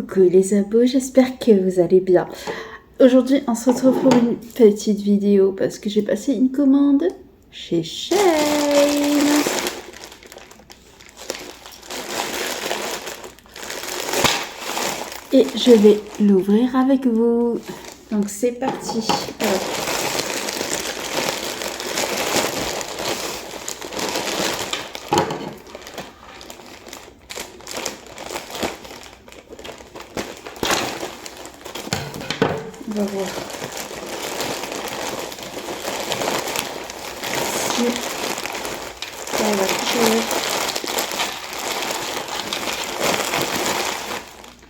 Coucou les abos, j'espère que vous allez bien. Aujourd'hui, on se retrouve pour une petite vidéo parce que j'ai passé une commande chez Shein. Et je vais l'ouvrir avec vous. Donc c'est parti. Alors, on va voir si ça va toucher.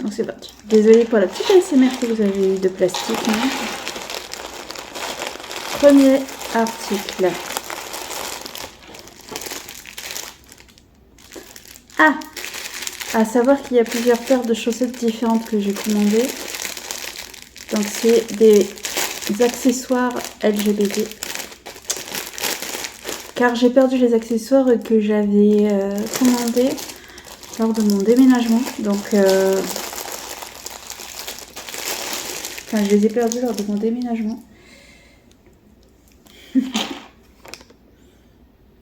Donc c'est parti. Désolée pour la petite ASMR que vous avez eu de plastique. Hein. Premier article. Ah, à savoir qu'il y a plusieurs paires de chaussettes différentes que j'ai commandées. Donc c'est des accessoires LGBT. Car j'ai perdu les accessoires que j'avais commandés lors de mon déménagement. Donc enfin, je les ai perdus lors de mon déménagement.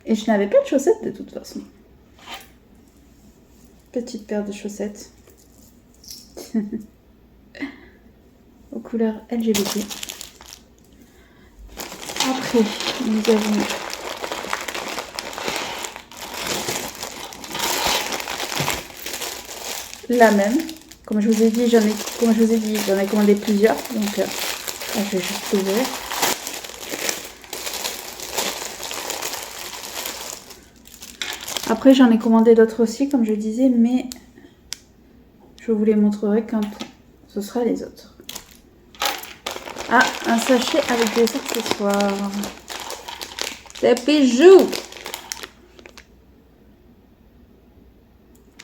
Et je n'avais pas de chaussettes de toute façon. Petite paire de chaussettes. Aux couleurs LGBT. Après, nous avons la même. Comme je vous ai dit, j'en ai commandé plusieurs. Donc là, je vais juste l'ouvrir. Après, j'en ai commandé d'autres aussi, comme je disais, mais je vous les montrerai quand ce sera les autres. Ah, un sachet avec des accessoires. C'est bijoux.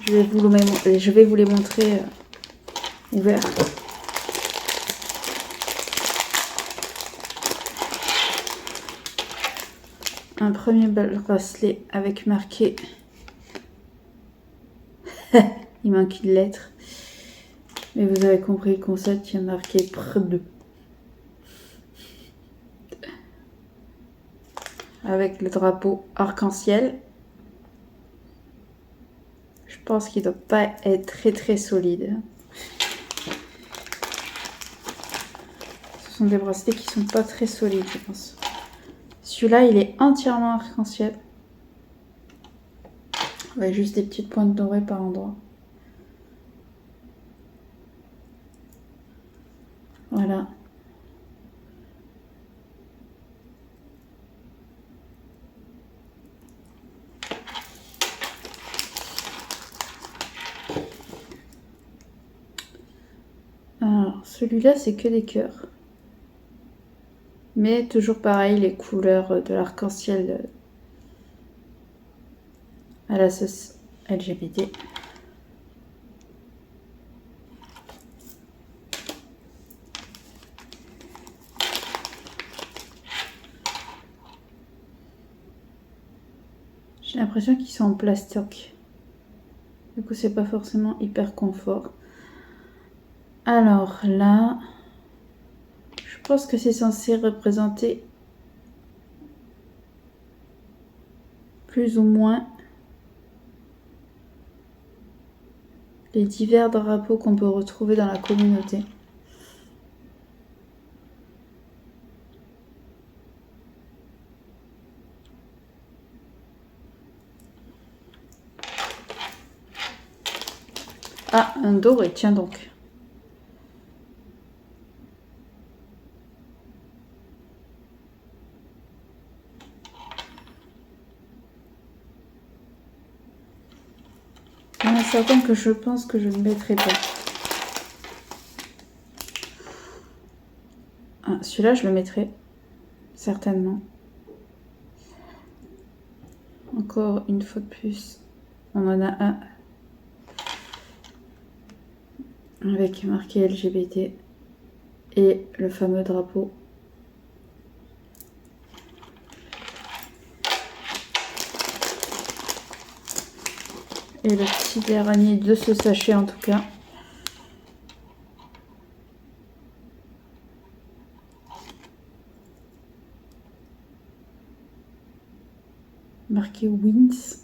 Je vais vous les montrer ouverts. Un premier bracelet avec marqué. Il manque une lettre. Mais vous avez compris le concept, il y a marqué PRD. Avec le drapeau arc-en-ciel. Je pense qu'il ne doit pas être très solide. Ce sont des bracelets qui ne sont pas très solides, je pense. Celui-là, il est entièrement arc-en-ciel. Avec juste des petites pointes dorées par endroit. Voilà. Alors, celui-là, c'est que des cœurs. Mais toujours pareil, les couleurs de l'arc-en-ciel à la sauce LGBT. J'ai l'impression qu'ils sont en plastoc. Du coup, c'est pas forcément hyper confort. Alors là, je pense que c'est censé représenter plus ou moins les divers drapeaux qu'on peut retrouver dans la communauté. Ah, un doré, tiens donc. Il y en a certains que je pense que je ne mettrai pas. Ah, celui-là, je le mettrai. Certainement. Encore une fois de plus, on en a un avec marqué LGBT et le fameux drapeau. Et le petit dernier de ce sachet en tout cas. Marqué Wins.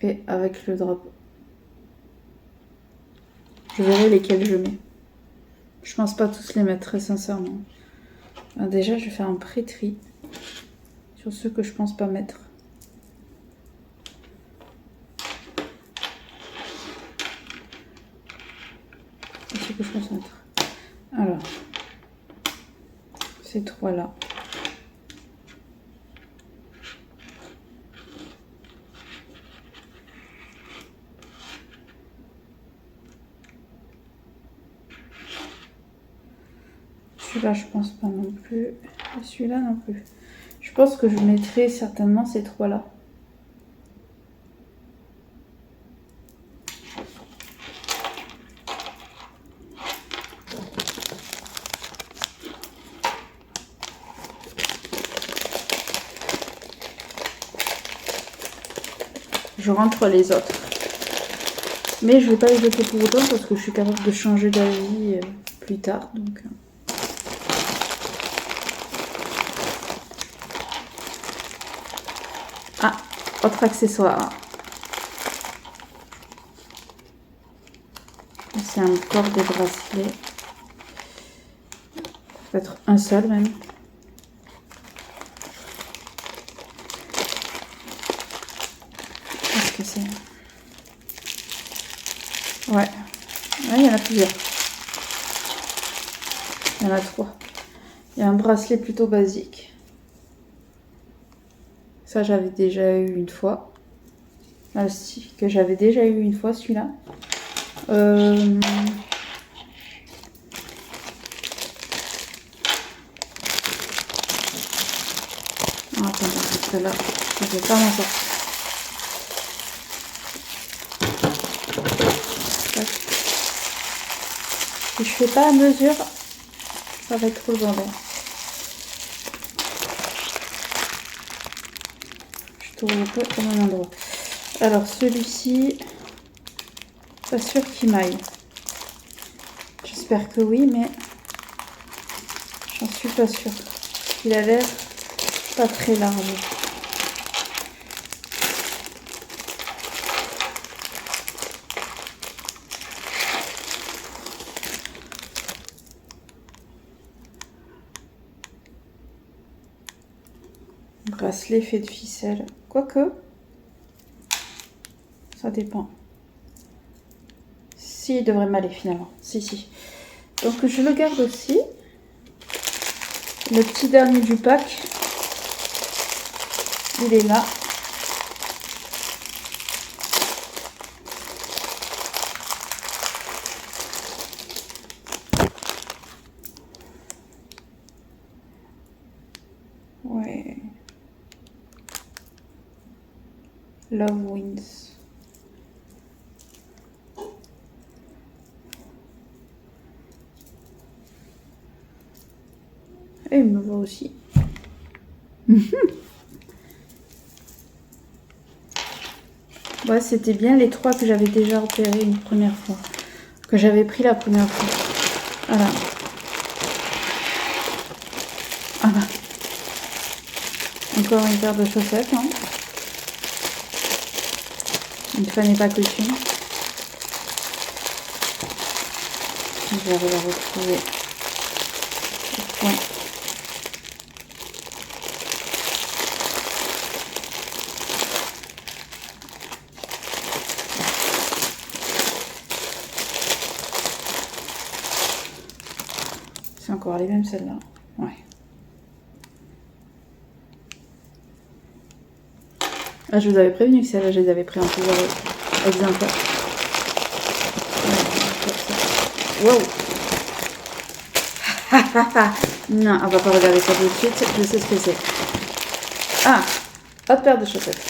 Et avec le drapeau. Je verrai lesquels je mets. Je pense pas tous les mettre, très sincèrement. Alors déjà, je vais faire un pré-tri sur ceux que je pense pas mettre. Et ceux que je pense mettre. Alors, ces trois-là. Celui-là, je pense pas non plus. Et celui-là non plus. Je pense que je mettrai certainement ces trois-là. Je rentre les autres. Mais je ne vais pas les jeter pour autant parce que je suis capable de changer d'avis plus tard. Donc. Ah, autre accessoire. C'est encore des bracelets. Peut-être un seul même. Qu'est-ce que c'est? Ouais. Il y en a plusieurs. Il y en a trois. Il y a un bracelet plutôt basique. Ça, j'avais déjà eu une fois. Là aussi, que j'avais déjà eu une fois, celui-là. Oh, attends, parce que là, je ne vais pas m'en sortir. Si je fais pas à mesure, ça va être trop le bordel. Je tourne un peu au même endroit. Alors, celui-ci, pas sûr qu'il m'aille. J'espère que oui, mais j'en suis pas sûre. Il a l'air pas très large. Bracelet fait de ficelle. Quoique, ça dépend. Si, il devrait m'aller finalement. Si. Donc je le garde aussi. Le petit dernier du pack, il est là. Ouais. Love Wins. Et il me voit aussi. Ouais, c'était bien les trois que j'avais déjà repérés une première fois. Que j'avais pris la première fois. Voilà. Ah bah. Encore une paire de chaussettes. Hein. Une fois n'est pas coutume. Je vais la retrouver. Ouais. C'est encore les mêmes celles-là. Ouais. Ah, je vous avais prévenu que celles-là, je les avais pris en plusieurs exemplaires. Wow. Non, on va pas regarder ça tout de suite. Je sais ce que c'est. Ah, autre paire de chaussettes.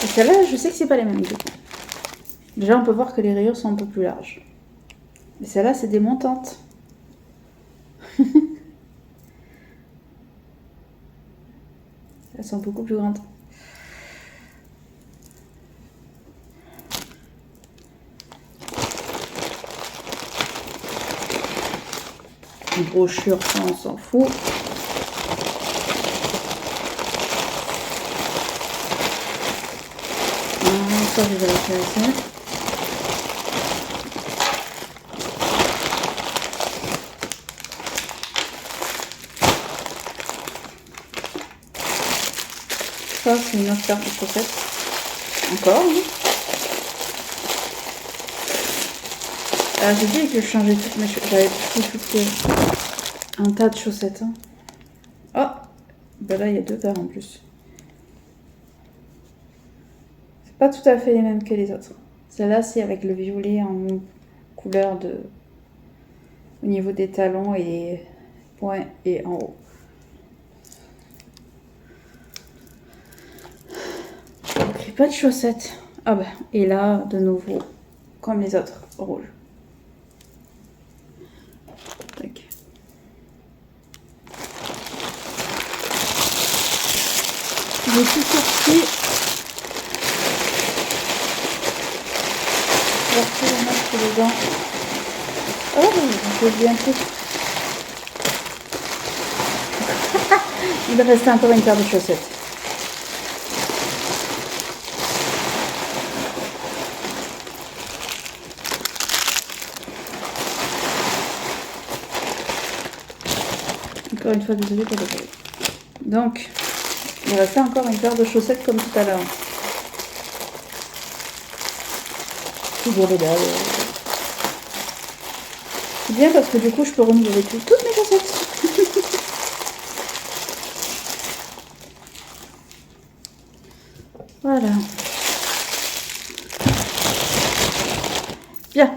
Et celle-là, je sais que c'est pas les mêmes. Déjà, on peut voir que les rayures sont un peu plus larges. Et celle-là, c'est des montantes. sont beaucoup plus grandes. Une brochure, ça on s'en fout. Ça, je vais la faire. Ça, c'est une autre paire de chaussettes. Encore, oui. Alors, j'ai dit que je changeais toutes mes chaussettes. J'avais pris un tas de chaussettes. Hein. Oh, ben là, il y a 2 paires en plus. C'est pas tout à fait les mêmes que les autres. Celle-là, c'est avec le violet en couleur de... au niveau des talons et points et en haut. Donc, pas de chaussettes. Ah bah, et là, de nouveau, comme les autres, rouge. Tac. J'ai tout sorti. Je vais le mettre dedans. Oh, je bien tout. Il me reste encore une paire de chaussettes. Encore une fois, désolée pour le bruit. Donc, il restait encore une paire de chaussettes comme tout à l'heure. Toujours les dalles. C'est bien parce que du coup, je peux renouveler toutes mes chaussettes. Voilà. Bien.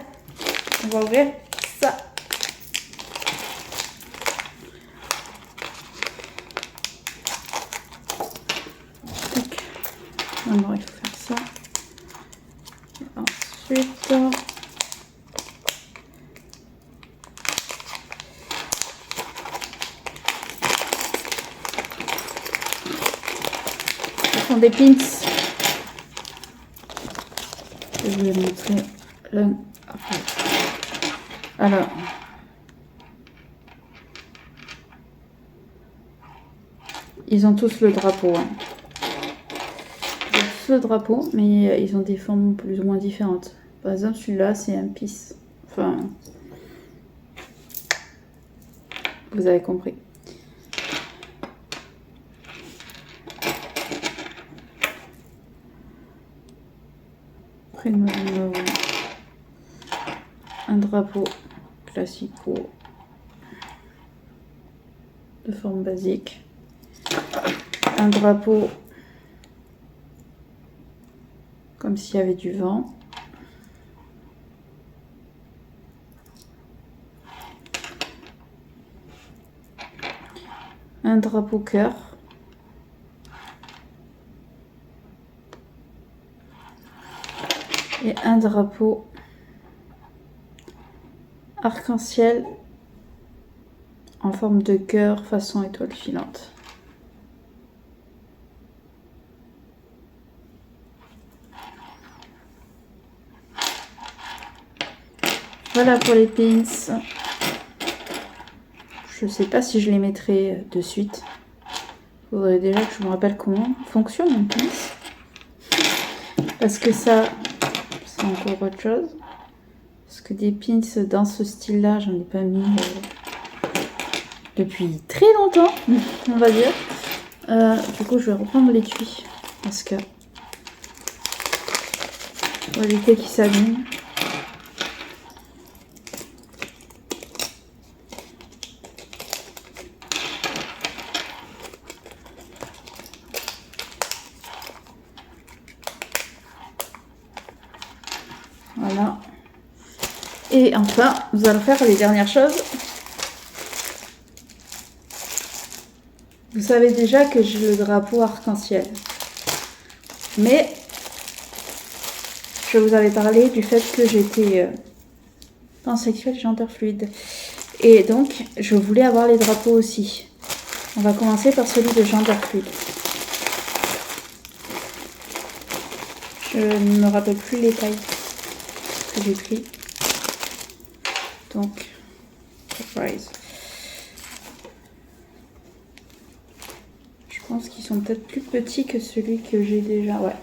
On va ouvrir ça. Maintenant, il faut faire ça. Ensuite, ce sont des pins. Je vais montrer l'un après. Alors, ils ont tous le drapeau. Hein. Le drapeau, mais ils ont des formes plus ou moins différentes. Par exemple, celui-là, c'est un pisse. Enfin, vous avez compris. Après, nous avons un drapeau classico de forme basique. Un drapeau comme s'il y avait du vent. Un drapeau cœur. Et un drapeau arc-en-ciel en forme de cœur façon étoile filante. Voilà pour les pins. Je sais pas si je les mettrai de suite. Il faudrait déjà que je me rappelle comment fonctionne un pins. Parce que ça, c'est encore autre chose. Parce que des pins dans ce style-là, j'en ai pas mis depuis très longtemps, on va dire. Du coup, je vais reprendre l'étui. Parce que pour éviter qu'il s'abîme. Voilà. Et enfin, nous allons faire les dernières choses. Vous savez déjà que j'ai le drapeau arc-en-ciel. Mais je vous avais parlé du fait que j'étais pansexuelle gender fluide. Et donc, je voulais avoir les drapeaux aussi. On va commencer par celui de gender fluide. Je ne me rappelle plus les tailles que j'ai pris. Donc, surprise. Je pense qu'ils sont peut-être plus petits que celui que j'ai déjà. Ouais.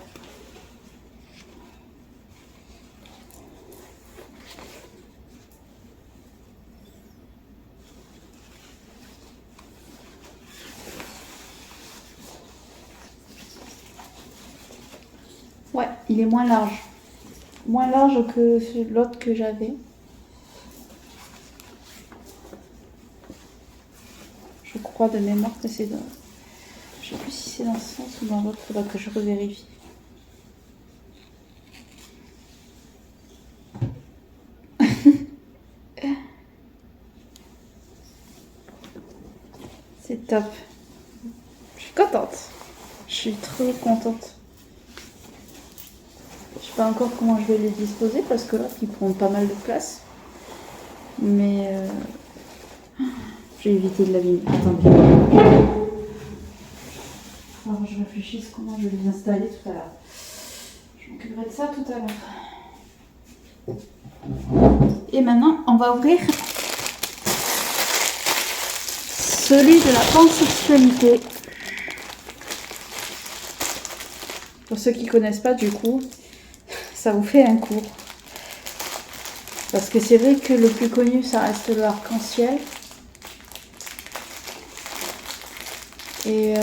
Ouais, il est moins large. Moins large que l'autre que j'avais. Je crois de mémoire que c'est dans... Je sais plus si c'est dans ce sens ou dans l'autre. Faudra que je revérifie. C'est top. Je suis contente. Je suis trop contente. Je sais pas encore comment je vais les disposer parce que là, ils prennent pas mal de place. Mais j'ai évité de l'abîmer. Attendez. Alors je réfléchis comment je vais les installer tout à l'heure. Je m'occuperai de ça tout à l'heure. Et maintenant, on va ouvrir celui de la pansexualité. Pour ceux qui connaissent pas, du coup, ça vous fait un cours. Parce que c'est vrai que le plus connu, ça reste le arc-en-ciel. Et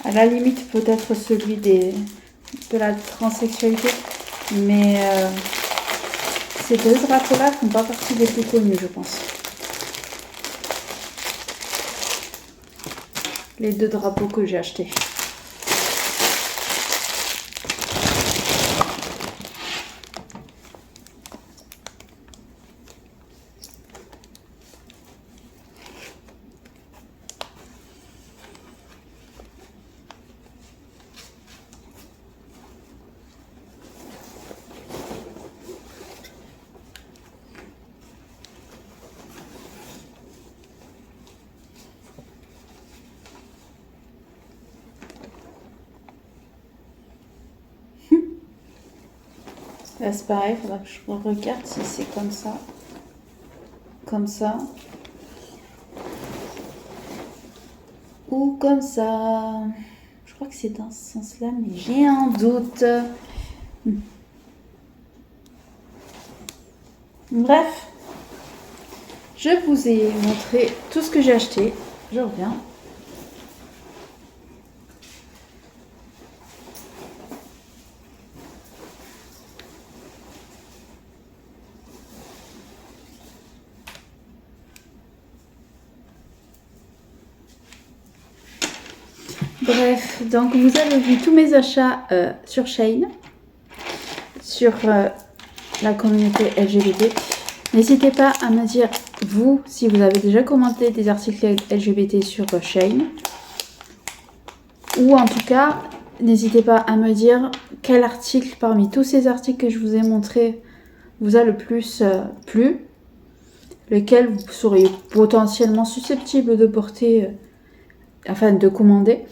à la limite, peut-être celui de la transsexualité. Mais ces deux drapeaux-là font pas partie des plus connus, je pense. Les deux drapeaux que j'ai achetés. Là, c'est pareil, il faudra que je regarde si c'est comme ça. Comme ça. Ou comme ça. Je crois que c'est dans ce sens-là, mais j'ai un doute. Bref. Je vous ai montré tout ce que j'ai acheté. Je reviens. Bref, donc vous avez vu tous mes achats sur Shein, sur la communauté LGBT. N'hésitez pas à me dire, vous, si vous avez déjà commenté des articles LGBT sur Shein. Ou en tout cas, n'hésitez pas à me dire quel article parmi tous ces articles que je vous ai montrés vous a le plus plu. Lequel vous seriez potentiellement susceptible de porter, enfin de commander.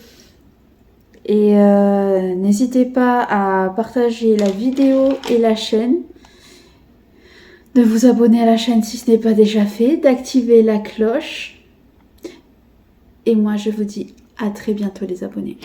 Et n'hésitez pas à partager la vidéo et la chaîne, de vous abonner à la chaîne si ce n'est pas déjà fait, d'activer la cloche. Et moi, je vous dis à très bientôt les abonnés.